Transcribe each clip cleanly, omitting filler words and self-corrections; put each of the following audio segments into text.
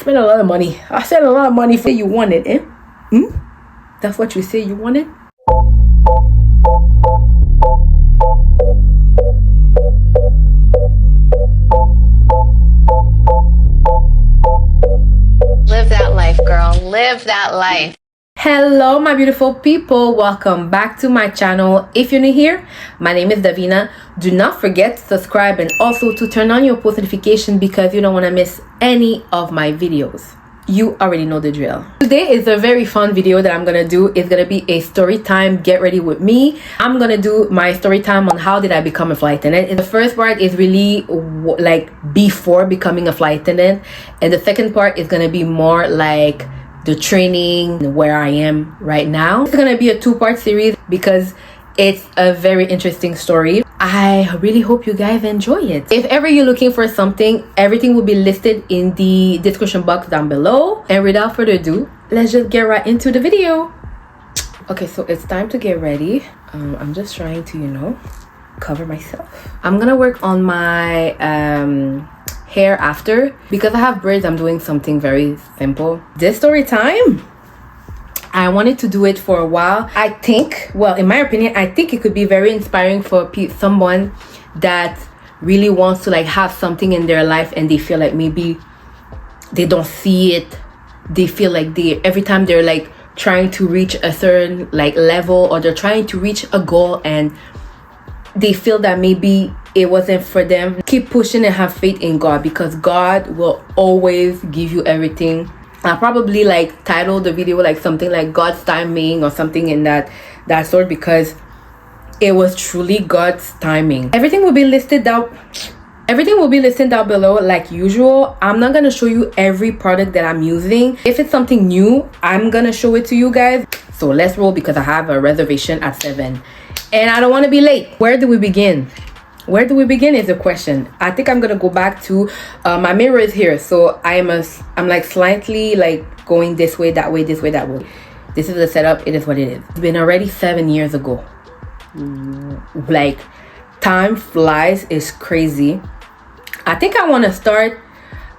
spent a lot of money. I spent a lot of money for you wanted, eh? That's what you say you wanted? Live that life, girl. Live that life. Hello my beautiful people, welcome back to my channel. If you're new here, my name is Davina. Do not forget to subscribe and also to turn on your post notification because you don't want to miss any of my videos. You already know the drill. Today is a very fun video that I'm gonna do. It's gonna be a story time, get ready with me. I'm gonna do my story time on how did I become a flight attendant. The first part is really like before becoming a flight attendant, and the second part is gonna be more like the training, where I am right now. It's gonna be a two-part series because it's a very interesting story. I really hope you guys enjoy it. If ever you're looking for something, everything will be listed in the description box down below. And without further ado, let's just get right into the video. Okay, so it's time to get ready. I'm just trying to, cover myself. I'm gonna work on my hair after. Because I have braids, I'm doing something very simple. This story time, I wanted to do it for a while. I think, well, in my opinion, I think it could be very inspiring for someone that really wants to like have something in their life and they feel like maybe they don't see it. They feel like every time they're like trying to reach a certain like level, or they're trying to reach a goal and they feel that maybe it wasn't for them. Keep pushing and have faith in God, because God will always give you everything. I'll probably like title the video like something like God's timing or something in that sort, because it was truly God's timing. Everything will be listed down below like usual. I'm not gonna show you every product that I'm using. If it's something new, I'm gonna show it to you guys. So let's roll, because I have a reservation at 7 and I don't want to be late. Where do we begin? Where do we begin is the question. I think I'm gonna go back to my mirror is here, so I'm like slightly like going this way, that way, this way, that way. This is the setup. It is what it is. It's been already 7 years ago. Like, time flies, is crazy. I think I want to start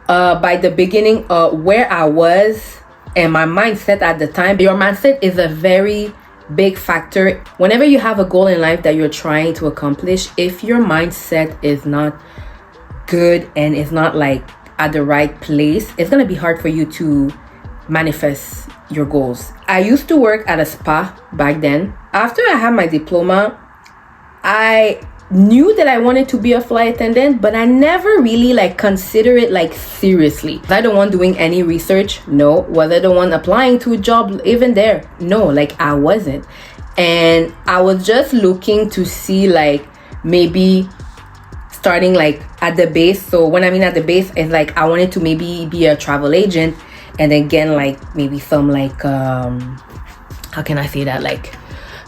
by the beginning, where I was and my mindset at the time. Your mindset is a very big factor whenever you have a goal in life that you're trying to accomplish. If your mindset is not good and it's not like at the right place, it's gonna be hard for you to manifest your goals. I used to work at a spa back then. After I had my diploma, I knew that I wanted to be a flight attendant, but I never really like consider it like seriously. Was I the one doing any research? No. Was I the one applying to a job even there? No, like I wasn't. And I was just looking to see like maybe starting like at the base. So when I mean at the base, it's like I wanted to maybe be a travel agent, and then again like maybe some like how can I say that, like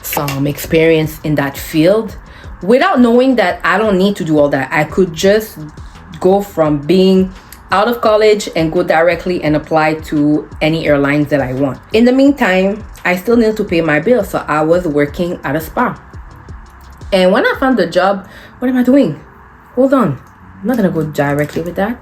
some experience in that field, without knowing that I don't need to do all that. I could just go from being out of college and go directly and apply to any airlines that I want. In the meantime, I still need to pay my bills, so I was working at a spa. And when I found the job, what am I doing? Hold on, I'm not gonna go directly with that.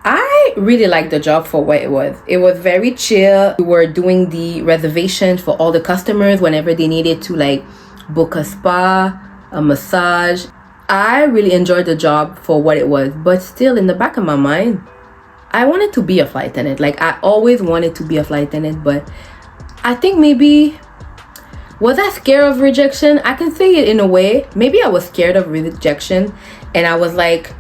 I really liked the job for what it was. It was very chill. We were doing the reservations for all the customers whenever they needed to like book a spa, a massage. I really enjoyed the job for what it was, but still in the back of my mind, I wanted to be a flight attendant. Like I always wanted to be a flight attendant, but I think maybe, was I scared of rejection? I can say it in a way. Maybe I was scared of rejection, and I was like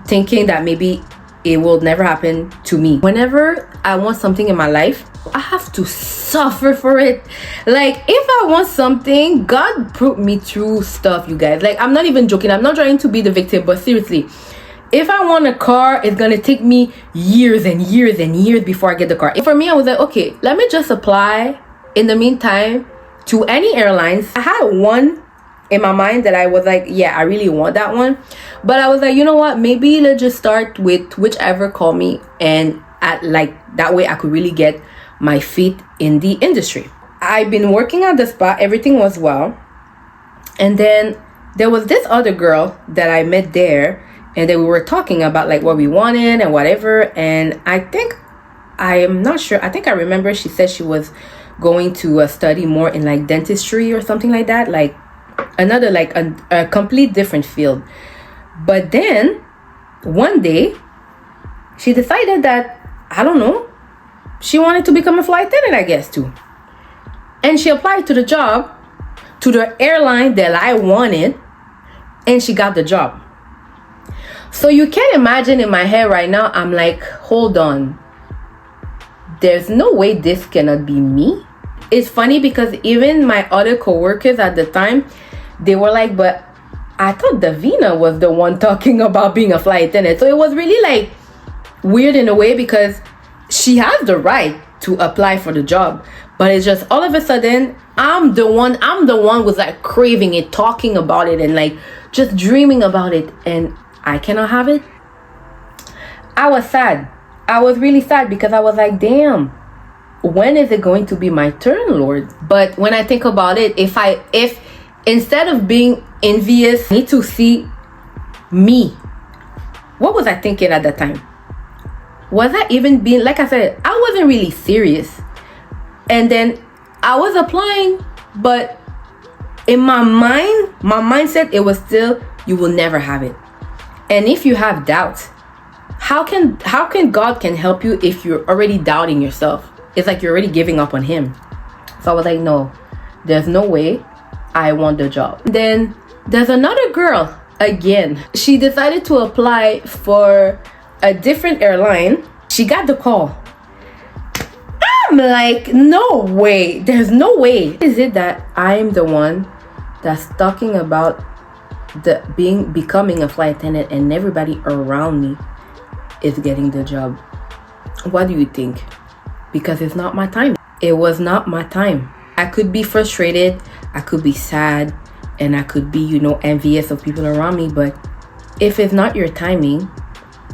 thinking that maybe it will never happen to me. Whenever I want something in my life, I have to suffer for it. Like if I want something, God put me through stuff, you guys. Like I'm not even joking. I'm not trying to be the victim, but seriously, if I want a car, it's gonna take me years and years and years before I get the car. And for me, I was like, okay, let me just apply in the meantime to any airlines. I had one in my mind that I was like, yeah, I really want that one. But I was like, you know what, maybe let's just start with whichever call me, and at like that way I could really get my feet in the industry. I've been working at the spa, everything was well, and then there was this other girl that I met there, and then we were talking about like what we wanted and whatever, and I think I am not sure. I think I remember she said she was going to study more in like dentistry or something like that, like another like a complete different field. But then one day she decided that, I don't know, she wanted to become a flight attendant, I guess, too. And she applied to the job, to the airline that I wanted, and she got the job. So you can imagine in my head right now, I'm like, hold on, there's no way this cannot be me. It's funny because even my other coworkers at the time, they were like, but I thought Davina was the one talking about being a flight attendant. So it was really like weird in a way, because she has the right to apply for the job, but it's just all of a sudden I'm the one who's like craving it, talking about it, and like just dreaming about it, and I cannot have it. I was sad. I was really sad, because I was like, damn, when is it going to be my turn, Lord? But when I think about it, if instead of being envious, I need to see me. What was I thinking at that time? Was I even being, like I said, I wasn't really serious. And then I was applying, but in my mindset, it was still, you will never have it. And if you have doubts, how can God can help you if you're already doubting yourself? It's like you're already giving up on him. So I was like, no, there's no way I want the job. Then there's another girl again. She decided to apply for a different airline. She got the call. I'm like, no way. There's no way. Is it that I'm the one that's talking about becoming a flight attendant, and everybody around me is getting the job? What do you think? Because it's not my time. It was not my time. I could be frustrated, I could be sad, and I could be, envious of people around me. But if it's not your timing,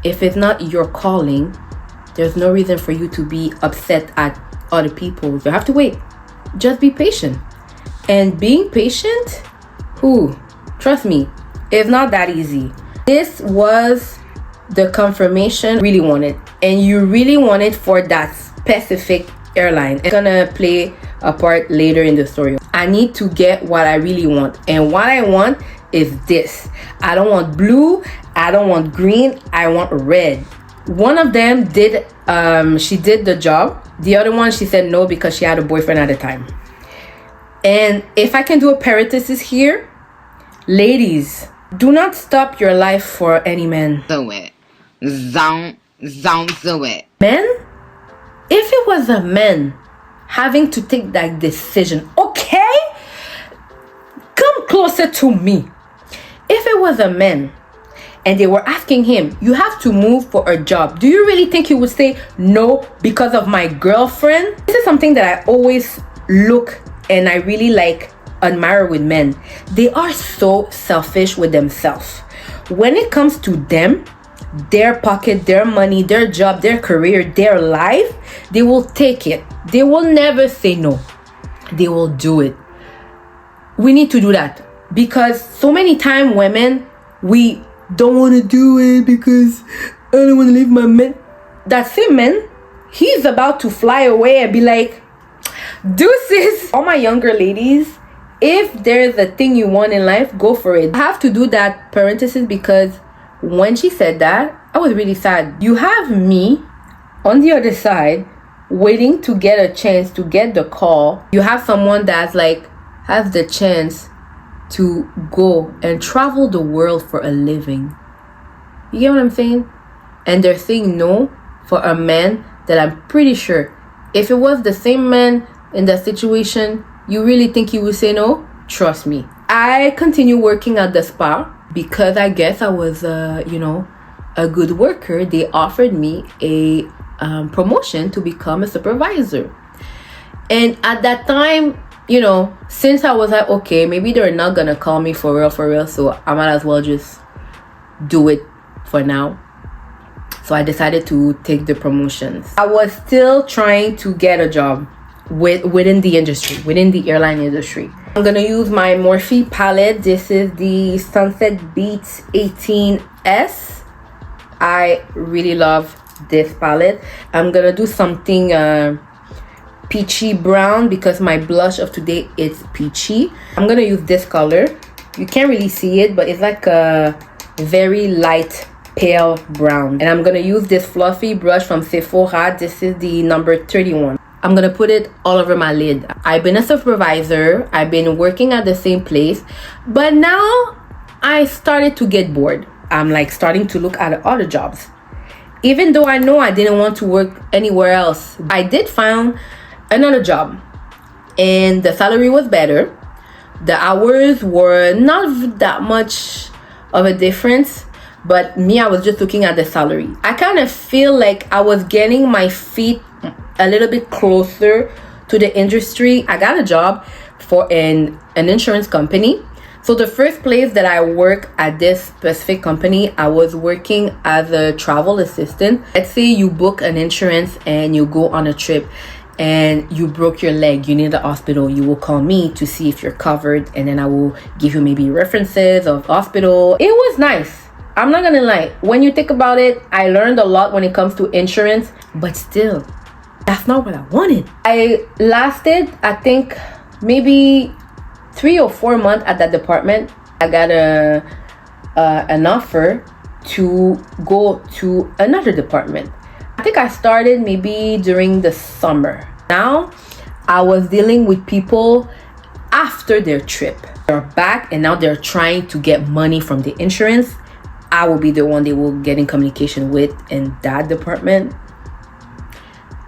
if it's not your calling, there's no reason for you to be upset at other people. You have to wait. Just be patient. And being patient, trust me, it's not that easy. This was the confirmation I really wanted, and you really wanted for that specific airline. It's gonna play a part later in the story. I need to get what I really want, and what I want is this. I don't want blue, I don't want green, I want red. One of them did, she did the job. The other one, she said no because she had a boyfriend at the time. And if I can do a parenthesis here, ladies, do not stop your life for any man. Do it. Don't do it. Men, if it was a man having to take that decision, okay, come closer to me. If it was a man and they were asking him, you have to move for a job, do you really think he would say no because of my girlfriend? This is something that I always look and I really admire with men. They are so selfish with themselves. When it comes to them, their pocket, their money, their job, their career, their life, they will take it. They will never say no. They will do it. We need to do that, because so many times women, we don't want to do it because I don't want to leave my man. That same man, he's about to fly away and be like, deuces. All my younger ladies, if there's a thing you want in life, go for it. I have to do that parenthesis because when she said that, I was really sad. You have me on the other side waiting to get a chance to get the call. You have someone that's has the chance to go and travel the world for a living. You get what I'm saying? And they're saying no for a man that I'm pretty sure, if it was the same man in that situation, you really think he would say no? Trust me. I continue working at the spa because I guess I was a good worker. They offered me a promotion to become a supervisor. And at that time, since I was like, okay, maybe they're not gonna call me for real, so I might as well just do it for now. So I decided to take the promotions. I was still trying to get a job within the industry, within the airline industry. I'm gonna use my Morphe palette. This is the Sunset Beats 18S. I really love this palette. I'm gonna do something peachy brown because my blush of today is peachy. I'm gonna use this color. You can't really see it, but it's like a very light pale brown. And I'm gonna use this fluffy brush from Sephora. This is the number 31. I'm gonna put it all over my lid. I've been a supervisor. I've been working at the same place, but now I started to get bored. I'm like starting to look at other jobs. Even though I know I didn't want to work anywhere else, I did find another job and the salary was better. The hours were not that much of a difference, but me, I was just looking at the salary. I kind of feel like I was getting my feet a little bit closer to the industry. I got a job for an insurance company. So the first place that I work at this specific company, I was working as a travel assistant. Let's say you book an insurance and you go on a trip and you broke your leg, you need the hospital, you will call me to see if you're covered, and then I will give you maybe references of hospital. It was nice. I'm not gonna lie. When you think about it, I learned a lot when it comes to insurance, but still, that's not what I wanted. I lasted, I think, maybe 3 or 4 months at that department. I got an offer to go to another department. I think I started maybe during the summer. Now I was dealing with people after their trip. They're back and now they're trying to get money from the insurance. I will be the one they will get in communication with in that department.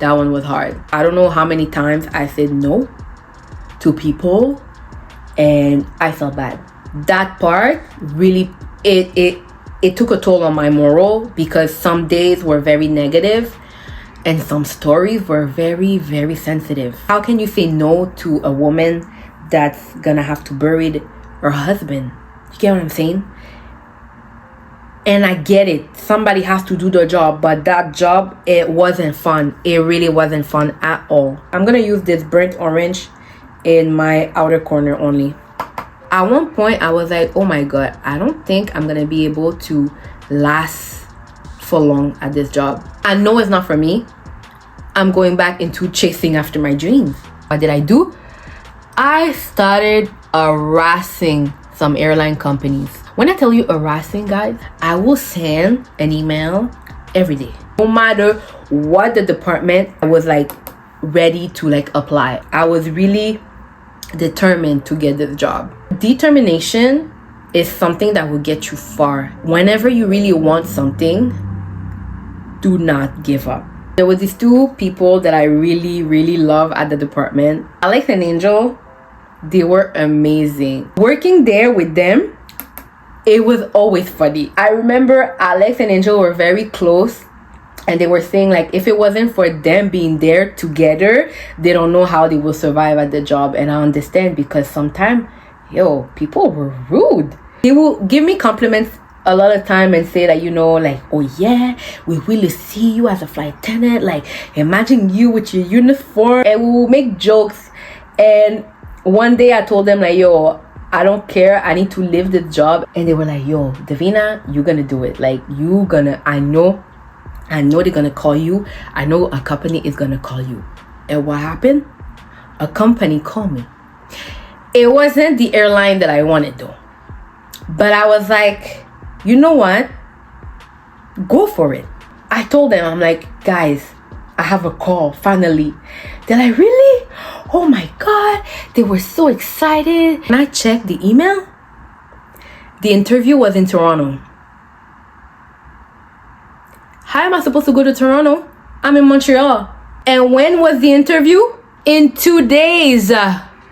That one was hard. I don't know how many times I said no to people and I felt bad. That part really, it took a toll on my moral because some days were very negative and some stories were very, very sensitive. How can you say no to a woman that's gonna have to bury her husband? You get what I'm saying? And I get it. Somebody has to do their job, but that job, it wasn't fun. It really wasn't fun at all. I'm gonna use this burnt orange in my outer corner only. At one point, I was like, oh my God, I don't think I'm gonna be able to last for long at this job. I know it's not for me. I'm going back into chasing after my dreams. What did I do? I started harassing some airline companies. When I tell you harassing, guys, I will send an email every day. No matter what the department, I was like ready to like apply. I was really determined to get this job. Determination is something that will get you far. Whenever you really want something, do not give up. There was these two people that I really, really love at the department. Alex and Angel, they were amazing. Working there with them, it was always funny. I remember Alex and Angel were very close and they were saying like if it wasn't for them being there together, they don't know how they will survive at the job. And I understand because sometimes, people were rude. They will give me compliments a lot of time and say that, like, oh yeah, we really see you as a flight attendant. Like, imagine you with your uniform. And we will make jokes. And one day I told them like, I don't care. I need to live this job. And they were like, Davina, you're gonna do it. Like, I know they're gonna call you. I know a company is gonna call you. And what happened? A company called me. It wasn't the airline that I wanted though. But I was like, you know what? Go for it. I told them, I'm like, guys, I have a call finally. They're like, really? Oh my God. They were so excited. And I checked the email. The interview was in Toronto. How am I supposed to go to Toronto? I'm in Montreal. And when was the interview? In 2 days.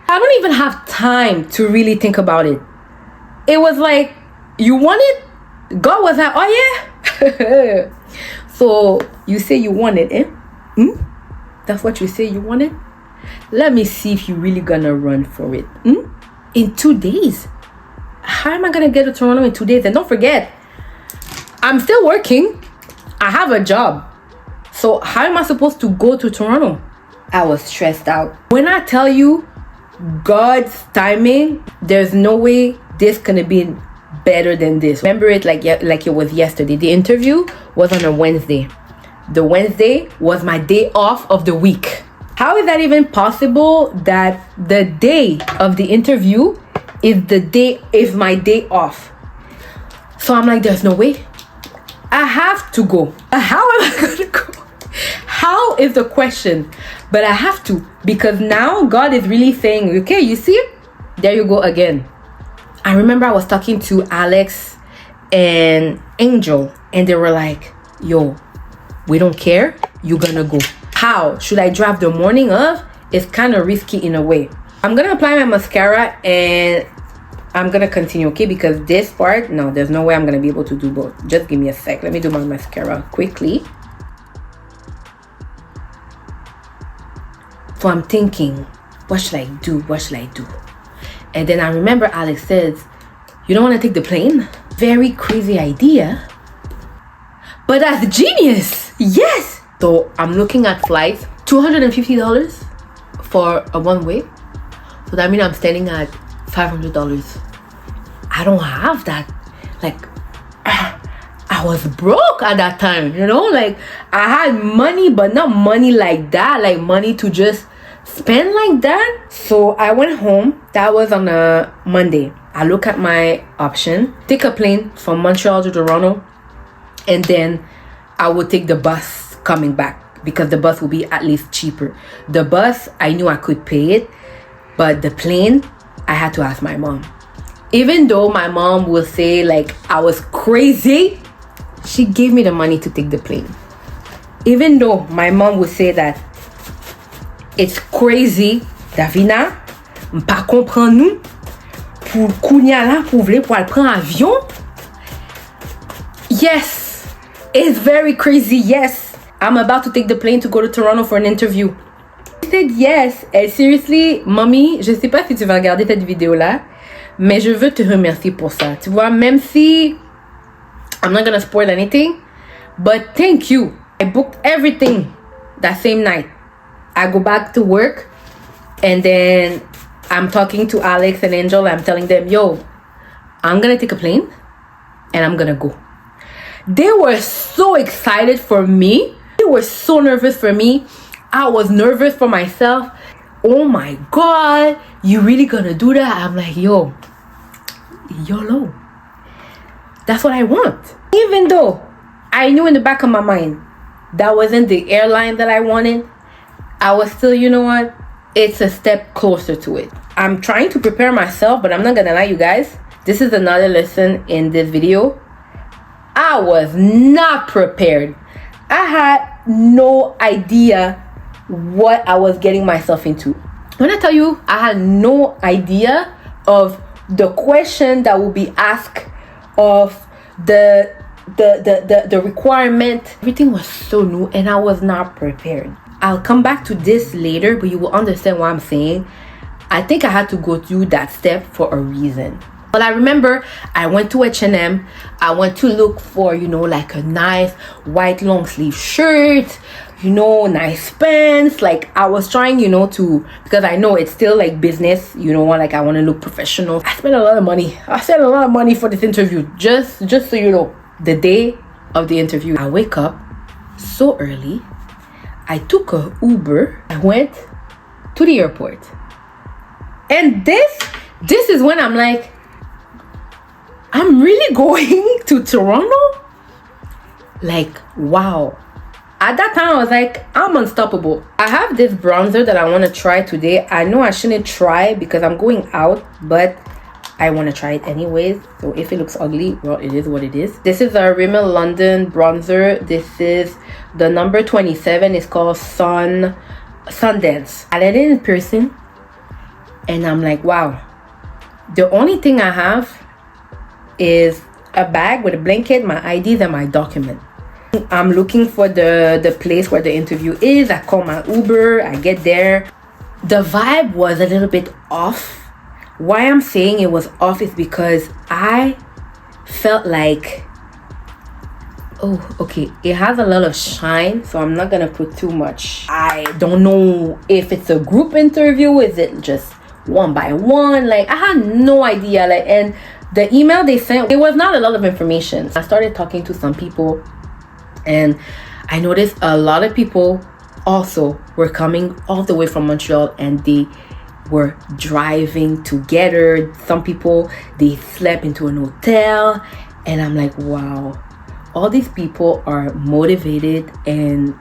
I don't even have time to really think about it. It was like, you want it? God was like, oh yeah. So you say you want it, eh? That's what you say you want it? Let me see if you're really gonna run for it. In 2 days. How am I gonna get to Toronto in 2 days? And don't forget, I'm still working. I have a job. So how am I supposed to go to Toronto? I was stressed out. When I tell you God's timing, there's no way this gonna be better than this. Remember it like it was yesterday. The interview was on a Wednesday. the Wednesday was my day off of the week. How is that even possible that the day of the interview is my day off? So I'm like, there's no way. I have to go. How am I gonna go? How is the question? But I have to, because now God is really saying, okay, you see, there you go again. I remember I was talking to Alex and Angel, and they were like, yo, we don't care, you're gonna go. How? Should I drive the morning of? It's kind of risky in a way. I'm gonna apply my mascara and I'm gonna continue, okay? Because this part, no, there's no way I'm gonna be able to do both. Just give me a sec. Let me do my mascara quickly. So I'm thinking, what should I do? What should I do? And then I remember Alex says, you don't want to take the plane? Very crazy idea. But that's genius. Yes. So I'm looking at flights, $250 for a one-way. So that means I'm standing at $500. I don't have that. Like, I was broke at that time, you know? Like, I had money, but not money like that. Like, money to just spend like that. So I went home. That was on a Monday. I look at my option. Take a plane from Montreal to Toronto. And then I would take the bus coming back, because the bus will be at least cheaper. The bus, I knew I could pay it. But the plane, I had to ask my mom. Even though my mom will say like I was crazy, she gave me the money to take the plane. Even though my mom would say that it's crazy, Davina, m'pa comprend nous, pour kounya la pour vle pour al prendre avion. Yes, it's very crazy. Yes, I'm about to take the plane to go to Toronto for an interview. I said yes. And seriously, mommy, je sais pas si tu vas regarder cette vidéo là, mais je veux te remercier pour ça. Tu vois, même si I'm not gonna spoil anything, but thank you. I booked everything that same night. I go back to work, and then I'm talking to Alex and Angel. I'm telling them, yo, I'm gonna take a plane and I'm gonna go. They were so excited for me. They were so nervous for me. I was nervous for myself. Oh my God, you really gonna do that? I'm like, yo, YOLO. That's what I want. Even though I knew in the back of my mind that wasn't the airline that I wanted, I was still, you know what? It's a step closer to it. I'm trying to prepare myself, but I'm not gonna lie, you guys. This is another lesson in this video. I was not prepared. I had no idea what I was getting myself into. When I tell you, I had no idea of the question that will be asked, of the requirement. Everything was so new and I was not prepared. I'll come back to this later, but you will understand what I'm saying. I think I had to go through that step for a reason. But I remember I went to H&M. I went to look for, you know, like a nice white long sleeve shirt, you know, nice pants. Like I was trying, you know, to, because I know it's still like business, you know, like I want to look professional. I spent a lot of money. I spent a lot of money for this interview. Just so you know, the day of the interview, I wake up so early. I took a Uber. I went to the airport. And this is when I'm like, I'm really going to Toronto? Like, wow. At that time, I was like, I'm unstoppable. I have this bronzer that I want to try today. I know I shouldn't try because I'm going out, but I want to try it anyways. So if it looks ugly, well, it is what it is. This is a Rimmel London bronzer. This is the number 27. It's called Sundance. I did it in person, and I'm like, wow. The only thing I have is a bag with a blanket, my IDs, and my document. I'm looking for the place where the interview is. I call my Uber. I get there. The vibe was a little bit off. Why I'm saying it was off is because I felt like, oh, okay, it has a lot of shine, so I'm not gonna put too much. I don't know if it's a group interview. Is it just one by one? Like, I had no idea. Like, and the email they sent, it was not a lot of information. I started talking to some people, and I noticed a lot of people also were coming all the way from Montreal, and they were driving together. Some people, they slept into an hotel, and I'm like, wow, all these people are motivated and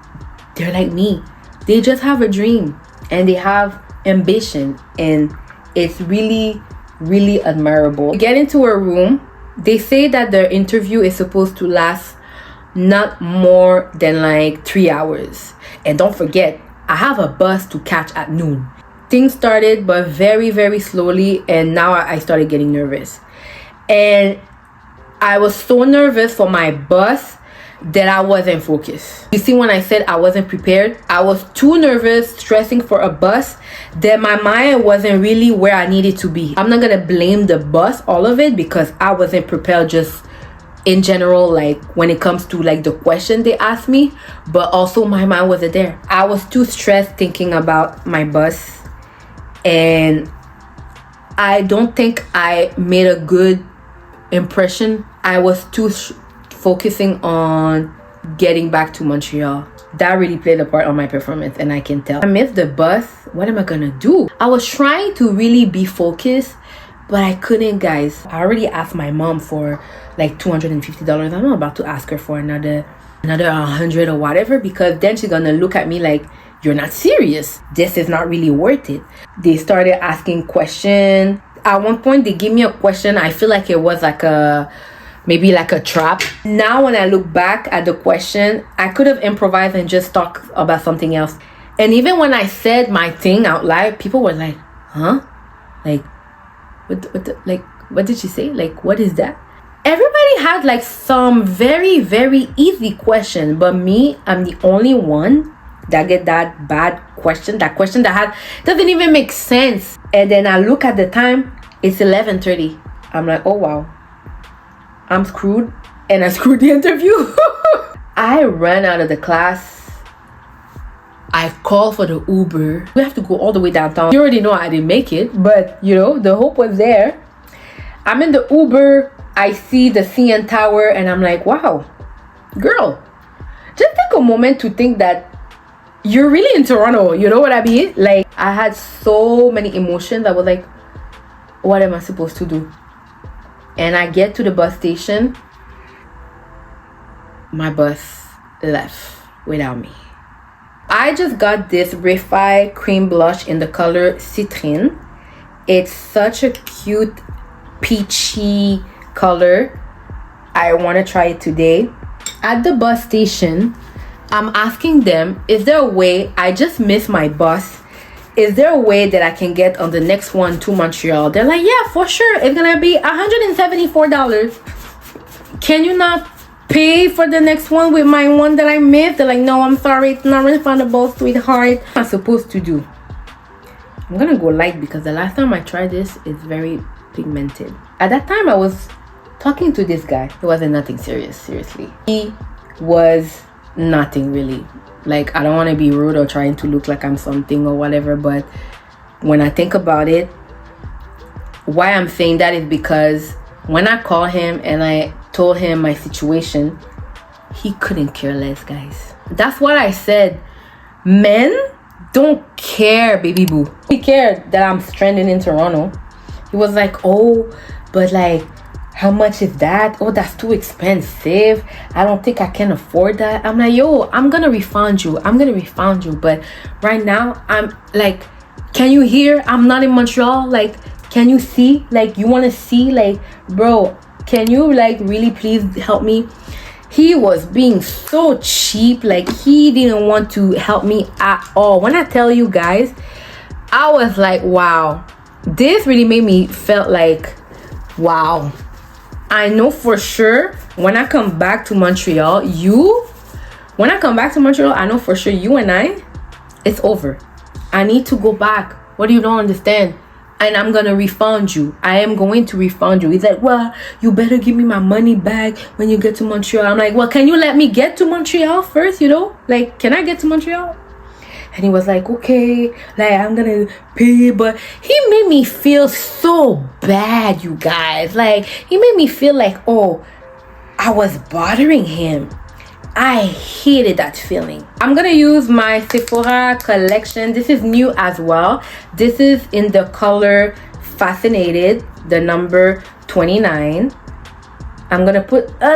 they're like me. They just have a dream and they have ambition, and it's really, really admirable. You get into a room, they say that the interview is supposed to last not more than like 3 hours. And don't forget, I have a bus to catch at noon. Things started, but very, very slowly, and now I started getting nervous. And I was so nervous for my bus that I wasn't focused. You see, when I said I wasn't prepared, I was too nervous, stressing for a bus, that my mind wasn't really where I needed to be. I'm not gonna blame the bus, all of it, because I wasn't prepared just in general, like when it comes to like the question they asked me, but also my mind wasn't there. I was too stressed thinking about my bus, and I don't think I made a good impression. I was too focusing on getting back to Montreal. That really played a part on my performance, and I can tell. I missed the bus. What am I gonna do? I was trying to really be focused, but I couldn't, guys. I already asked my mom for like $250. I'm not about to ask her for another 100 or whatever, because then she's gonna look at me like, you're not serious. This is not really worth it. They started asking questions. At one point, they gave me a question. I feel like it was like maybe like a trap. Now, when I look back at the question, I could have improvised and just talked about something else. And even when I said my thing out loud, people were like, huh? Like, what did she say? Like, what is that? Everybody had like some very, very easy question, but me, I'm the only one that get that bad question. That question that doesn't even make sense. And then I look at the time, it's 11:30. I'm like, oh wow, I'm screwed, and I screwed the interview. I ran out of the class. I called for the Uber. We have to go all the way downtown. You already know I didn't make it, but you know, the hope was there. I'm in the Uber. I see the CN Tower, and I'm like, wow, girl, just take a moment to think that you're really in Toronto. You know what I mean? Like, I had so many emotions. I was like, what am I supposed to do? And I get to the bus station. My bus left without me. I just got this Refy cream blush in the color Citrine. It's such a cute peachy color. I want to try it today. At the bus station, I'm asking them, is there a way, I just missed my bus, is there a way that I can get on the next one to Montreal? They're like, yeah, for sure, it's gonna be $174. Can you not pay for the next one with my one that I missed? They're like, no, I'm sorry, it's not refundable, sweetheart. What am I supposed to do? I'm gonna go light, because the last time I tried this, it's very pigmented. At that time, I was talking to this guy. It wasn't nothing serious, seriously. He was nothing really. Like, I don't want to be rude or trying to look like I'm something or whatever, but when I think about it, why I'm saying that is because when I called him and I told him my situation, he couldn't care less, guys. That's what I said. Men don't care, baby boo. He cared that I'm stranded in Toronto. He was like, oh, but like, how much is that? Oh, that's too expensive. I don't think I can afford that. I'm like, yo, I'm gonna refund you. But right now, I'm like, can you hear? I'm not in Montreal. Like, can you see? Like, you wanna see? Like, bro, can you like really please help me? He was being so cheap. Like, he didn't want to help me at all. When I tell you guys, I was like, wow, this really made me felt like, wow. I know for sure when I come back to Montreal, I know for sure you and I, it's over. I need to go back. What do you don't understand? And I'm gonna refund you. I am going to refund you. He's like, well, you better give me my money back when you get to Montreal. I'm like, well, can you let me get to Montreal first, you know? Like, can I get to Montreal? And he was like, okay, like, I'm gonna pay. But he made me feel so bad, you guys. Like, he made me feel like, oh, I was bothering him. I hated that feeling. I'm gonna use my Sephora collection. This is new as well. This is in the color Fascinated, the number 29. I'm gonna put a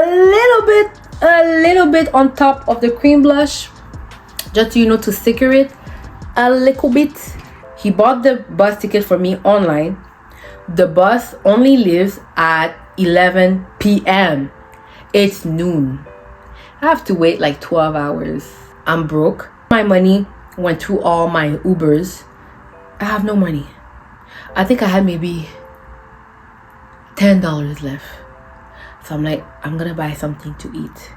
little bit on top of the cream blush, just so you know, to secure it a little bit. He bought the bus ticket for me online. The bus only leaves at 11 p.m. It's noon. I have to wait like 12 hours. I'm broke. My money went through all my Ubers. I have no money. I think I had maybe $10 left. So I'm like, I'm gonna buy something to eat.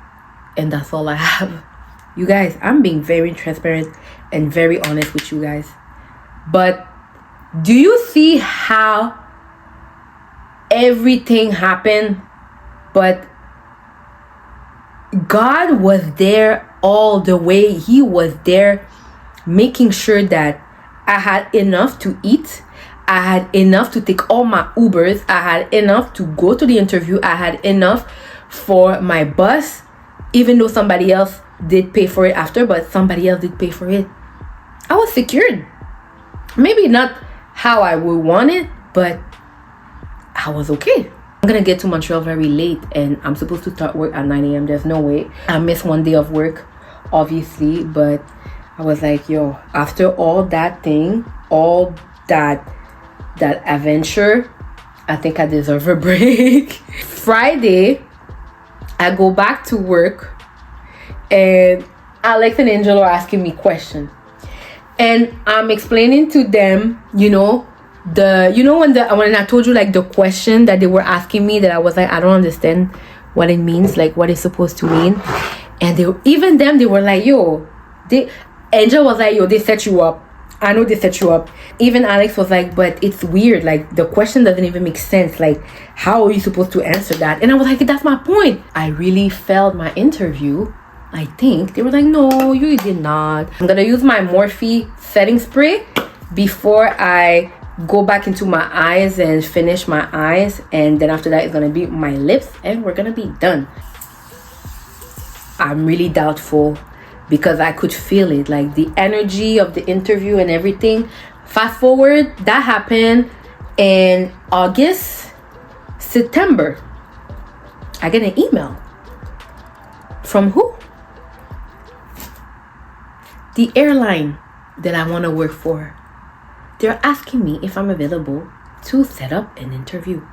And that's all I have. You guys, I'm being very transparent and very honest with you guys. But do you see how everything happened? But God was there all the way. He was there making sure that I had enough to eat. I had enough to take all my Ubers. I had enough to go to the interview. I had enough for my bus, even though somebody else did pay for it after, but somebody else did pay for it. I was secured. Maybe not how I would want it, but I was okay. I'm gonna get to Montreal very late, and I'm supposed to start work at 9 a.m. There's no way. I missed one day of work, obviously, but I was like, yo, after all that thing, all that adventure, I think I deserve a break. Friday, I go back to work, and Alex and Angel are asking me questions, and I'm explaining to them, when I told you like the question that they were asking me, that I was like, I don't understand what it means, like what it's supposed to mean. And they were like, Angel was like, yo, they set you up. I know they set you up. Even Alex was like, but it's weird, like the question doesn't even make sense, like how are you supposed to answer that? And I was like, that's my point. I really failed my interview, I think. They were like, no, you did not. I'm gonna use my Morphe setting spray before I go back into my eyes and finish my eyes, and then after that it's gonna be my lips, and we're gonna be done. I'm really doubtful because I could feel it, like the energy of the interview and everything. Fast forward, that happened in August, September. I get an email from who? The airline that I want to work for. They're asking me if I'm available to set up an interview.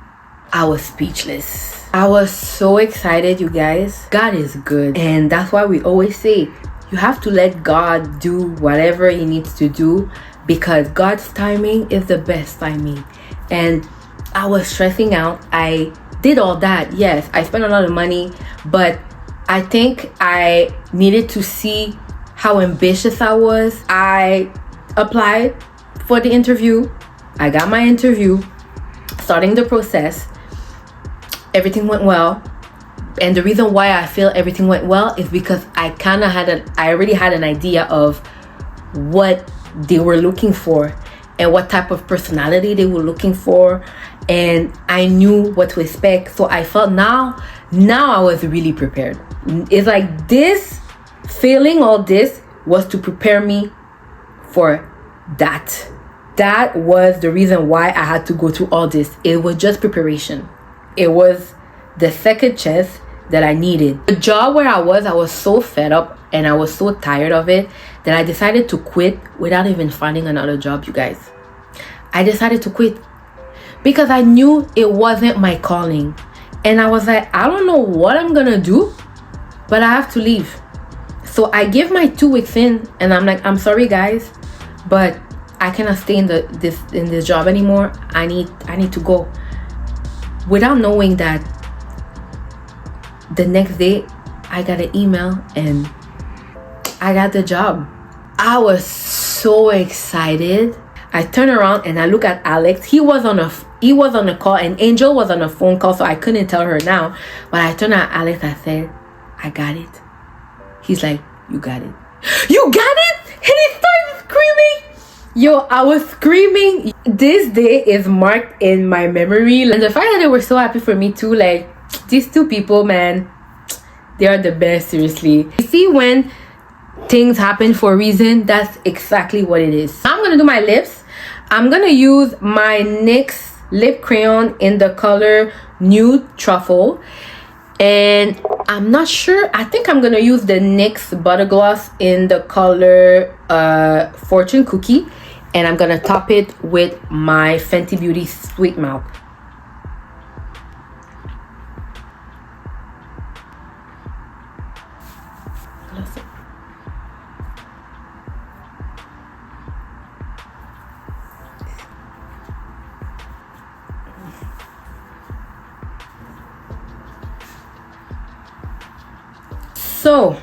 I was speechless. I was so excited, you guys. God is good. And that's why we always say, you have to let God do whatever he needs to do, because God's timing is the best timing. And I was stressing out. I did all that. Yes, I spent a lot of money, but I think I needed to see how ambitious I was. I applied for the interview. I got my interview, starting the process. Everything went well. And the reason why I feel everything went well is because I already had an idea of what they were looking for and what type of personality they were looking for, and I knew what to expect. So I felt now I was really prepared. It's like this feeling, all this was to prepare me for that. That was the reason why I had to go through all this. It was just preparation. It was the second chance that I needed. The job where I was so fed up and I was so tired of it that I decided to quit without even finding another job, you guys. I decided to quit because I knew it wasn't my calling. And I was like, I don't know what I'm gonna do, but I have to leave. So I give my 2 weeks in, and I'm like, I'm sorry guys, but I cannot stay in this job anymore. I need to go. Without knowing that the next day I got an email and I got the job. I was so excited. I turn around and I look at Alex. He was on a call, and Angel was on a phone call, so I couldn't tell her now. But I turned at Alex. I said, I got it. He's like, you got it. You got it? And he started screaming. Yo, I was screaming. This day is marked in my memory. And the fact that they were so happy for me too, like, these two people, man, They are the best, seriously. You see, when things happen for a reason, that's exactly what it is. I'm gonna do my lips. I'm gonna use my NYX lip crayon in the color Nude Truffle. And I'm not sure, I think I'm gonna use the NYX Butter Gloss in the color Fortune Cookie. And I'm gonna top it with my Fenty Beauty Sweet Mouth. So,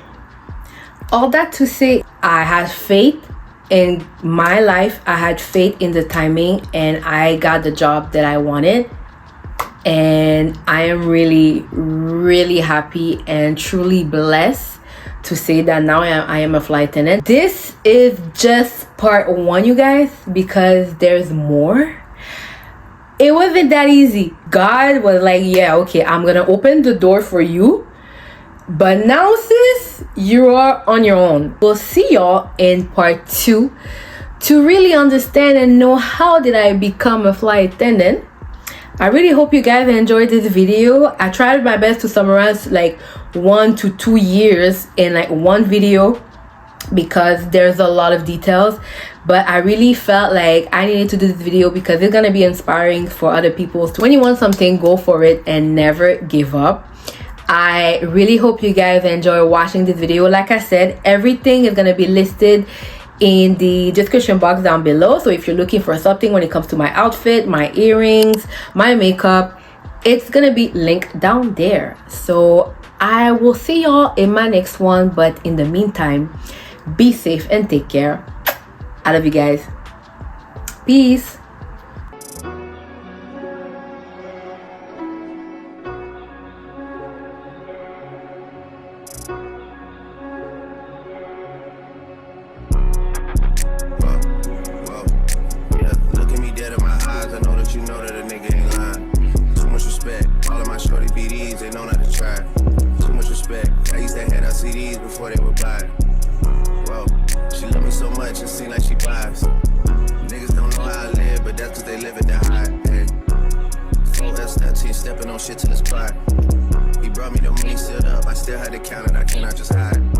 all that to say, I had faith in my life. I had faith in the timing, and I got the job that I wanted. And I am really, really happy and truly blessed to say that now I am a flight attendant. This is just part one, you guys, because there's more. It wasn't that easy. God was like, yeah, okay, I'm gonna open the door for you, but now, sis, you are on your own. We'll see y'all in part 2 to really understand and know how did I become a flight attendant. I really hope you guys enjoyed this video. I tried my best to summarize like 1 to 2 years in like one video because there's a lot of details, but I really felt like I needed to do this video because it's gonna be inspiring for other people. So when you want something, go for it and never give up. I really hope you guys enjoy watching this video. Like I said, everything is going to be listed in the description box down below. So if you're looking for something when it comes to my outfit, my earrings, my makeup, it's going to be linked down there. So I will see y'all in my next one. But in the meantime, be safe and take care. I love you guys. Peace. You know that a nigga ain't lying. Too much respect. All of my shorty BDs, they know not to try. Too much respect. I used to hand out CDs before they would buy. Whoa, she love me so much, it seems like she buys. Niggas don't know how I live, but that's what they live at the high. Hey, 4S13 stepping on shit till it's quiet. He brought me the money sealed up, I still had to count it, I cannot just hide.